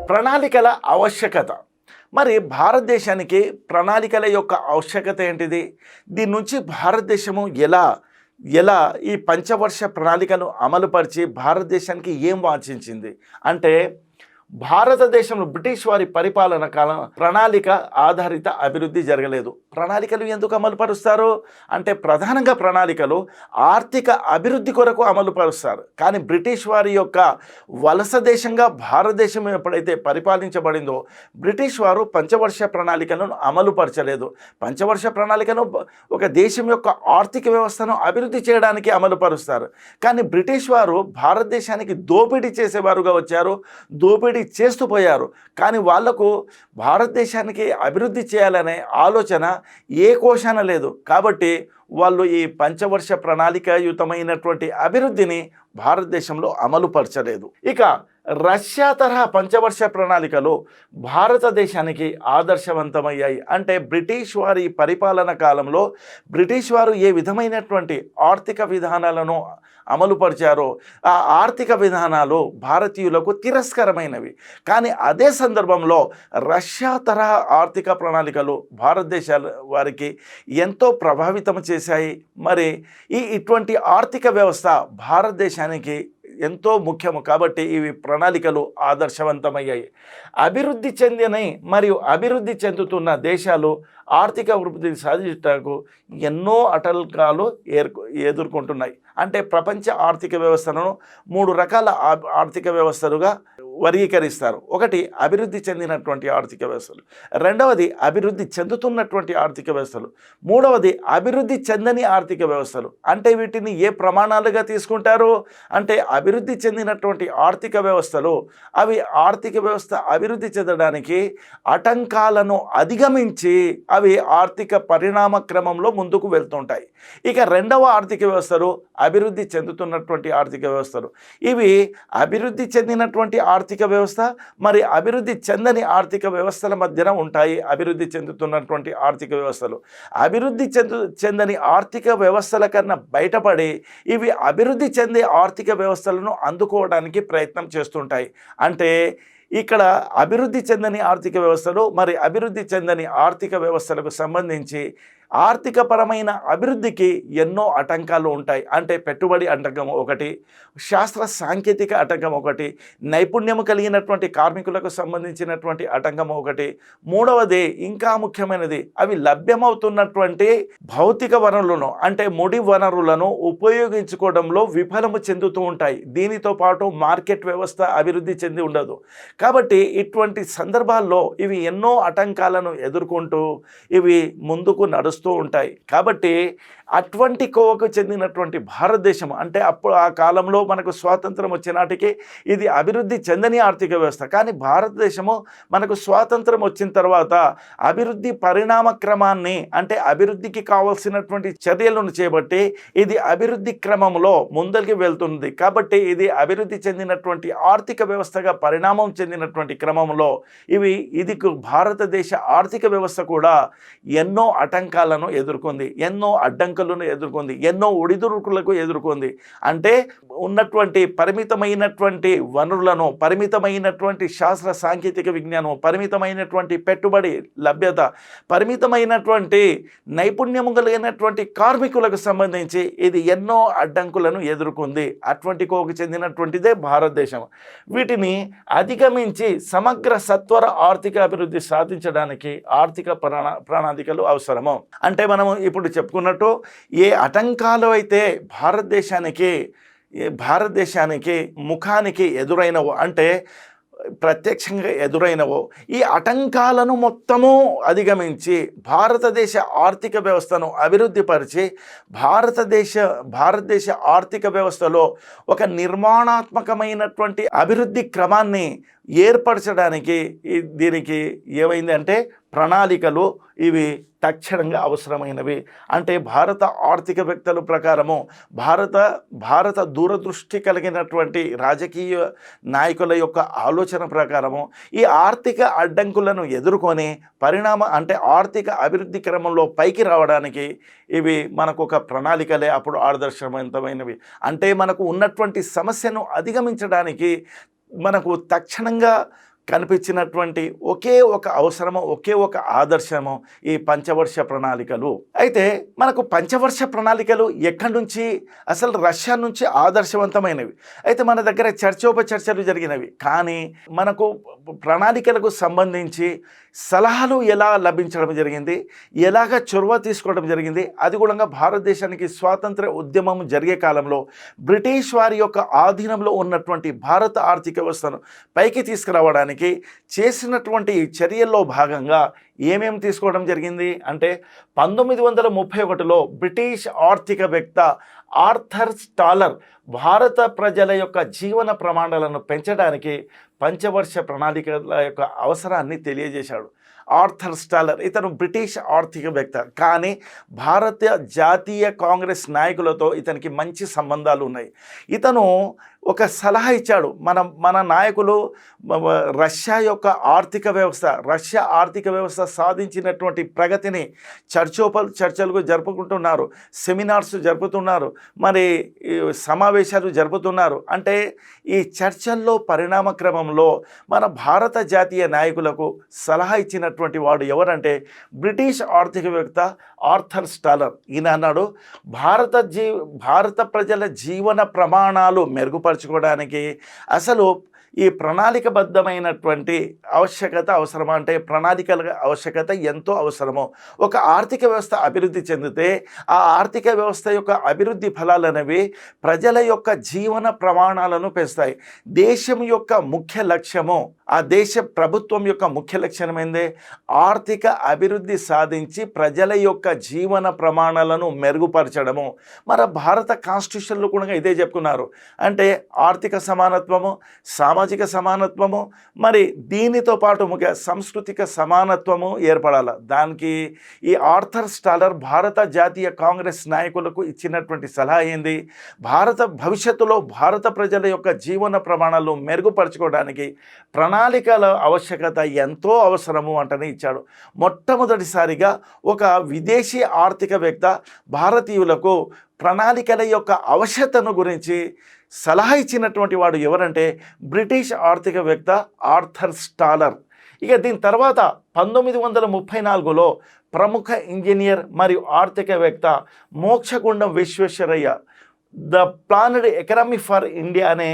ప్రణాళికల ఆవశ్యకత. మరి భారతదేశానికి ప్రణాళికల యొక్క ఆవశ్యకత ఏంటిది? దీని నుంచి భారతదేశము ఎలా ఎలా ఈ పంచవర్ష ప్రణాళికను అమలుపరిచి భారతదేశానికి ఏం వాంఛించింది అంటే, భారతదేశంలో బ్రిటిష్ వారి పరిపాలన కాలం ప్రణాళిక ఆధారిత అభివృద్ధి జరగలేదు. ప్రణాళికలు ఎందుకు అమలుపరుస్తారు అంటే, ప్రధానంగా ప్రణాళికలు ఆర్థిక అభివృద్ధి కొరకు అమలుపరుస్తారు. కానీ బ్రిటిష్ వారి యొక్క వలస దేశంగా భారతదేశం ఎప్పుడైతే పరిపాలించబడిందో, బ్రిటిష్ వారు పంచవర్ష ప్రణాళికలను అమలుపరచలేదు. పంచవర్ష ప్రణాళికను ఒక దేశం యొక్క ఆర్థిక వ్యవస్థను అభివృద్ధి చేయడానికి అమలుపరుస్తారు. కానీ బ్రిటిష్ వారు భారతదేశానికి దోపిడీ చేసేవారుగా వచ్చారు, దోపిడీ చేస్తూ పోయారు. కానీ వాళ్లకు భారతదేశానికి అభివృద్ధి చేయాలనే ఆలోచన ఏ కోశాన లేదు. కాబట్టి వాళ్ళు ఈ పంచవర్ష ప్రణాళికాయుతమైనటువంటి అభివృద్ధిని భారతదేశంలో అమలుపరచలేదు. ఇక రష్యా తరహా పంచవర్ష ప్రణాళికలు భారతదేశానికి ఆదర్శవంతమయ్యాయి. అంటే బ్రిటిష్ వారి పరిపాలన కాలంలో బ్రిటిష్ వారు ఏ విధమైనటువంటి ఆర్థిక విధానాలను అమలుపరిచారో ఆ ఆర్థిక విధానాలు భారతీయులకు తిరస్కరమైనవి. కానీ అదే సందర్భంలో రష్యా తరహా ఆర్థిక ప్రణాళికలు భారతదేశాల వారికి ఎంతో ప్రభావితం చేశాయి. మరి ఇటువంటి ఆర్థిక వ్యవస్థ భారతదేశానికి ఎంతో ముఖ్యము. కాబట్టి ఇవి ప్రణాళికలు ఆదర్శవంతమయ్యాయి. అభివృద్ధి చెందిన మరియు అభివృద్ధి చెందుతున్న దేశాలు ఆర్థిక అభివృద్ధి సాధించడానికి ఎన్నో ఆటంకాలు ఎదుర్కొంటున్నాయి. అంటే ప్రపంచ ఆర్థిక వ్యవస్థలను 3 రకాల ఆర్థిక వ్యవస్థలుగా వర్గీకరిస్తారు. ఒకటి అభివృద్ధి చెందినటువంటి ఆర్థిక వ్యవస్థలు, రెండవది అభివృద్ధి చెందుతున్నటువంటి ఆర్థిక వ్యవస్థలు, మూడవది అభివృద్ధి చెందని ఆర్థిక వ్యవస్థలు. అంటే వీటిని ఏ ప్రమాణాలుగా తీసుకుంటారు అంటే, అభివృద్ధి చెందినటువంటి ఆర్థిక వ్యవస్థలు అవి ఆర్థిక వ్యవస్థ అభివృద్ధి చెందడానికి ఆటంకాలను అధిగమించి అవి ఆర్థిక పరిణామ క్రమంలో ముందుకు వెళ్తుంటాయి. ఇక రెండవ ఆర్థిక వ్యవస్థలు అభివృద్ధి చెందుతున్నటువంటి ఆర్థిక వ్యవస్థలు. ఇవి అభివృద్ధి చెందినటువంటి ఆర్థిక వ్యవస్థ మరి అభివృద్ధి చెందని ఆర్థిక వ్యవస్థల మధ్యన ఉంటాయి. అభివృద్ధి చెందుతున్నటువంటి ఆర్థిక వ్యవస్థలు అభివృద్ధి చెందని ఆర్థిక వ్యవస్థల కన్నా బయటపడి ఇవి అభివృద్ధి చెందే ఆర్థిక వ్యవస్థలను అందుకోవడానికి ప్రయత్నం చేస్తుంటాయి. అంటే ఇక్కడ అభివృద్ధి చెందని ఆర్థిక వ్యవస్థలు మరి అభివృద్ధి చెందని ఆర్థిక వ్యవస్థలకు సంబంధించి ఆర్థికపరమైన అభివృద్ధికి ఎన్నో ఆటంకాలు ఉంటాయి. అంటే పెట్టుబడి ఆటంకం ఒకటి, శాస్త్ర సాంకేతిక ఆటంకం ఒకటి, నైపుణ్యం కలిగినటువంటి కార్మికులకు సంబంధించినటువంటి ఆటంకం ఒకటి, మూడవది ఇంకా ముఖ్యమైనది అవి లభ్యమవుతున్నటువంటి భౌతిక వనరులను అంటే ముడి వనరులను ఉపయోగించుకోవడంలో విఫలము చెందుతూ ఉంటాయి. దీనితో పాటు మార్కెట్ వ్యవస్థ అభివృద్ధి చెంది ఉండదు. కాబట్టి ఇటువంటి సందర్భాల్లో ఇవి ఎన్నో ఆటంకాలను ఎదుర్కొంటూ ఇవి ముందుకు నడుస్తూ ఉంటాయి. కాబట్టి అటువంటి కోవకు చెందినటువంటి భారతదేశం అంటే అప్పుడు ఆ కాలంలో మనకు స్వాతంత్రం వచ్చే నాటికి ఇది అభివృద్ధి చెందని ఆర్థిక వ్యవస్థ. కానీ భారతదేశము మనకు స్వాతంత్రం వచ్చిన తర్వాత అభివృద్ధి పరిణామ క్రమాన్ని అంటే అభివృద్ధికి కావాల్సినటువంటి చర్యలను చేపట్టి ఇది అభివృద్ధి క్రమంలో ముందరికి వెళ్తుంది. కాబట్టి ఇది అభివృద్ధి చెందినటువంటి ఆర్థిక వ్యవస్థగా పరిణామం చెందినటువంటి క్రమంలో ఇది భారతదేశ ఆర్థిక వ్యవస్థ కూడా ఎన్నో ఆటంకాలను ఎదుర్కొంది, ఎన్నో అడ్డంకులను ఎదుర్కొంది, ఎన్నో ఒడిదుడుకులకు ఎదుర్కొంది. అంటే ఉన్నటువంటి పరిమితమైనటువంటి వనరులను, పరిమితమైనటువంటి శాస్త్ర సాంకేతిక విజ్ఞానం, పరిమితమైనటువంటి పెట్టుబడి లభ్యత, పరిమితమైనటువంటి నైపుణ్యము కలిగినటువంటి కార్మికులకు సంబంధించి ఇది ఎన్నో అడ్డంకులను ఎదుర్కొంది. అటువంటి కోకు చెందినటువంటిదే భారతదేశం. వీటిని అధిగమించి సమగ్ర సత్వర ఆర్థిక అభివృద్ధి సాధించడానికి ఆర్థిక ప్రణాళికలు అవసరము. అంటే మనము ఇప్పుడు చెప్పుకున్నట్టు ఏ ఆటంకాలు అయితే భారతదేశానికి ముఖానికి ఎదురైనవో అంటే ప్రత్యక్షంగా ఎదురైనవో ఈ ఆటంకాలను మొత్తము అధిగమించి భారతదేశ ఆర్థిక వ్యవస్థను అభివృద్ధిపరిచి భారతదేశ ఆర్థిక వ్యవస్థలో ఒక నిర్మాణాత్మకమైనటువంటి అభివృద్ధి క్రమాన్ని ఏర్పరచడానికి దీనికి ఏమైంది అంటే ప్రణాళికలు ఇవి తక్షణంగా అవసరమైనవి. అంటే భారత ఆర్థికవేత్తల ప్రకారము భారత దూరదృష్టి కలిగినటువంటి రాజకీయ నాయకుల యొక్క ఆలోచన ప్రకారము ఈ ఆర్థిక అడ్డంకులను ఎదుర్కొని ఆర్థిక అభివృద్ధి క్రమంలో పైకి రావడానికి ఇవి మనకు ఒక ప్రణాళికలే అప్పుడు ఆదర్శవంతమైనవి. అంటే మనకు ఉన్నటువంటి సమస్యను అధిగమించడానికి మనకు తక్షణంగా కనిపించినటువంటి ఒకే ఒక అవసరము, ఒకే ఒక ఆదర్శము ఈ పంచవర్ష ప్రణాళికలు. అయితే మనకు పంచవర్ష ప్రణాళికలు ఎక్కడి నుంచి, అసలు రష్యా నుంచి ఆదర్శవంతమైనవి. అయితే మన దగ్గర చర్చోపచర్చలు జరిగినవి, కానీ మనకు ప్రణాళికలకు సంబంధించి సలహాలు ఎలా లభించడం జరిగింది, ఎలాగ చొరవ తీసుకోవడం జరిగింది, అది కూడా భారతదేశానికి స్వాతంత్ర ఉద్యమం జరిగే కాలంలో బ్రిటిష్ వారి యొక్క ఆధీనంలో ఉన్నటువంటి భారత ఆర్థిక వ్యవస్థను పైకి తీసుకురావడానికి చేసినటువంటి చర్యల్లో భాగంగా ఏమేమి తీసుకోవడం జరిగింది అంటే 1931లో బ్రిటిష్ ఆర్థికవేత్త ఆర్థర్ స్టాలర్ భారత ప్రజల యొక్క జీవన ప్రమాణాలను పెంచడానికి పంచవర్ష ప్రణాళికల యొక్క అవసరాన్ని తెలియజేశాడు. ఆర్థర్ స్టాలర్ ఇతను బ్రిటిష్ ఆర్థికవేత్త, కానీ భారత జాతీయ కాంగ్రెస్ నాయకులతో ఇతనికి మంచి సంబంధాలు ఉన్నాయి. ఇతను ఒక సలహా ఇచ్చాడు. మన నాయకులు రష్యా యొక్క రష్యా ఆర్థిక వ్యవస్థ సాధించినటువంటి ప్రగతిని చర్చలు జరుపుకుంటున్నారు, సెమినార్స్ జరుపుతున్నారు, మరి సమావేశాలు జరుపుతున్నారు. అంటే ఈ చర్చల్లో పరిణామ క్రమంలో మన భారత జాతీయ నాయకులకు సలహా ఇచ్చినటువంటి వాడు ఎవరంటే బ్రిటిష్ ఆర్థికవేత్త ఆర్థర్ స్టాలర్. ఈయన అన్నాడు, భారత ప్రజల జీవన ప్రమాణాలు మెరుగుపరచుకోవడానికి అసలు ఈ ప్రణాళికబద్ధమైనటువంటి అవసరమా అంటే ప్రణాళికల ఆవశ్యకత ఎంతో అవసరమో. ఒక ఆర్థిక వ్యవస్థ అభివృద్ధి చెందితే ఆ ఆర్థిక వ్యవస్థ యొక్క అభివృద్ధి ఫలాలనేవి ప్రజల యొక్క జీవన ప్రమాణాలను పెంచుతాయి. దేశం యొక్క ముఖ్య లక్ష్యము, ఆ దేశ ప్రభుత్వం యొక్క ముఖ్య లక్ష్యం ఏంది? ఆర్థిక అభివృద్ధి సాధించి ప్రజల యొక్క జీవన ప్రమాణాలను మెరుగుపరచడము. మన భారత కాన్స్టిట్యూషన్లో కూడా ఇదే చెప్పుకున్నారు. అంటే ఆర్థిక సమానత్వము, సామాజిక సమానత్వము, మరి దీనితో పాటు ముఖ్య సాంస్కృతిక సమానత్వము ఏర్పడాలి. దానికి ఈ ఆర్థర్ స్టాలర్ భారత జాతీయ కాంగ్రెస్ నాయకులకు ఇచ్చినటువంటి సలహా ఏంది? భవిష్యత్తులో భారత ప్రజల యొక్క జీవన ప్రమాణాలు మెరుగుపరచుకోవడానికి ప్రణాళికల ఆవశ్యకత ఎంతో అవసరము అంటనే ఇచ్చాడు. మొట్టమొదటిసారిగా ఒక విదేశీ ఆర్థికవేత్త భారతీయులకు ప్రణాళికల యొక్క ఆవశ్యకతను గురించి సలహా ఇచ్చినటువంటి వాడు ఎవరంటే బ్రిటిష్ ఆర్థికవేత్త ఆర్థర్ స్టాలర్. ఇక దీని తర్వాత 1934లో ప్రముఖ ఇంజనీర్ మరియు ఆర్థికవేత్త Mokshagundam Visvesvaraya the planned economy for India అనే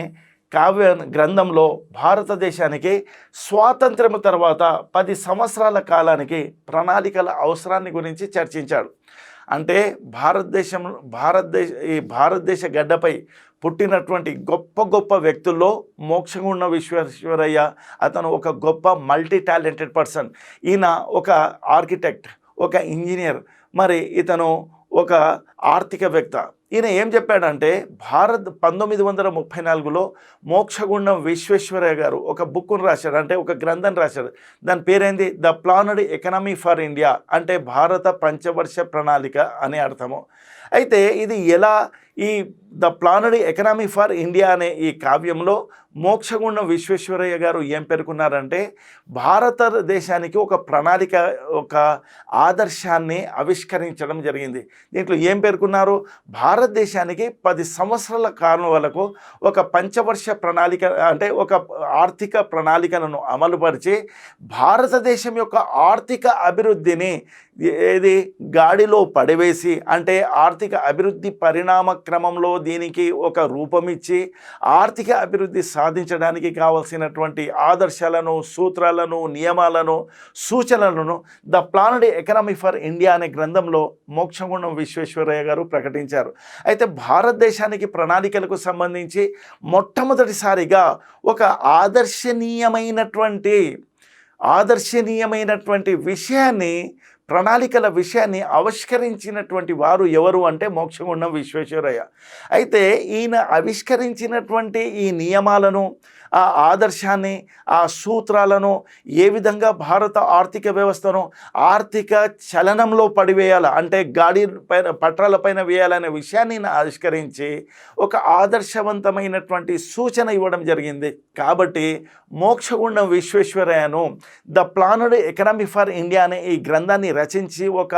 కావ్య గ్రంథంలో భారతదేశానికి స్వాతంత్ర్యం తర్వాత 10 సంవత్సరాల కాలానికి ప్రణాళికల అవసరాన్ని గురించి చర్చించాడు. అంటే భారతదేశ గడ్డపై పుట్టినటువంటి గొప్ప వ్యక్తుల్లో మోక్షగుండం విశ్వేశ్వరయ్య అతను ఒక గొప్ప మల్టీ టాలెంటెడ్ పర్సన్. ఈయన ఒక ఆర్కిటెక్ట్, ఒక ఇంజనీర్, మరి ఇతను ఒక ఆర్థికవేత్త. ఈయన ఏం చెప్పాడంటే 1934లో మోక్షగుండం విశ్వేశ్వరయ్య గారు ఒక బుక్ను రాశాడు, అంటే ఒక గ్రంథం రాశాడు. దాని పేరేంది? The planned economy for India, అంటే భారత పంచవర్ష ప్రణాళిక అనే అర్థము. అయితే ఇది ఎలా ఈ the planned economy for India అనే ఈ కావ్యంలో మోక్షగుండం విశ్వేశ్వరయ్య గారు ఏం పేర్కొన్నారంటే భారతదేశానికి ఒక ప్రణాళిక, ఒక ఆదర్శాన్ని ఆవిష్కరించడం జరిగింది. దీంట్లో ఏం పేర్కొన్నారు? భారతదేశానికి 10 సంవత్సరాల కాలం వరకు ఒక పంచవర్ష ప్రణాళిక, అంటే ఒక ఆర్థిక ప్రణాళికలను అమలుపరిచి భారతదేశం యొక్క ఆర్థిక అభివృద్ధిని గాడిలో పడివేసి, అంటే ఆర్థిక అభివృద్ధి పరిణామ క్రమంలో దీనికి ఒక రూపమిచ్చి ఆర్థిక అభివృద్ధి సాధించడానికి కావలసినటువంటి ఆదర్శాలను, సూత్రాలను, నియమాలను, సూచనలను the planned economy for India అనే గ్రంథంలో మోక్షగుండం విశ్వేశ్వరయ్య గారు ప్రకటించారు. అయితే భారతదేశానికి ప్రణాళికలకు సంబంధించి మొట్టమొదటిసారిగా ఒక ఆదర్శనీయమైనటువంటి ప్రణాళికల విషయాన్ని ఆవిష్కరించినటువంటి వారు ఎవరు అంటే మోక్షగుండం విశ్వేశ్వరయ్య. అయితే ఈయన ఆవిష్కరించినటువంటి ఈ నియమాలను, ఆ ఆదర్శాన్ని, ఆ సూత్రాలను ఏ విధంగా భారత ఆర్థిక వ్యవస్థను ఆర్థిక చలనంలో పడివేయాల, అంటే పట్టాలపైన వేయాలనే విషయాన్ని ఆవిష్కరించి ఒక ఆదర్శవంతమైనటువంటి సూచన ఇవ్వడం జరిగింది. కాబట్టి మోక్షగుండం విశ్వేశ్వరయ్యను the planned economy for India అనే ఈ గ్రంథాన్ని రచించి ఒక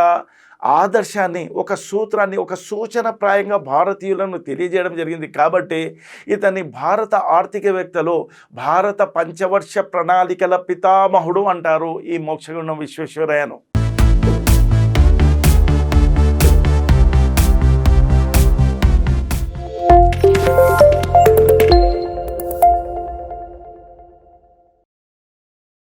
ఆదర్శాన్ని, ఒక సూత్రాన్ని, ఒక సూచనప్రాయంగా భారతీయులను తెలియజేయడం జరిగింది. కాబట్టి ఇతన్ని భారత ఆర్థికవేత్తలో భారత పంచవర్ష ప్రణాళికల పితామహుడు అంటారు ఈ మోక్షగుండం విశ్వేశ్వరయ్యను.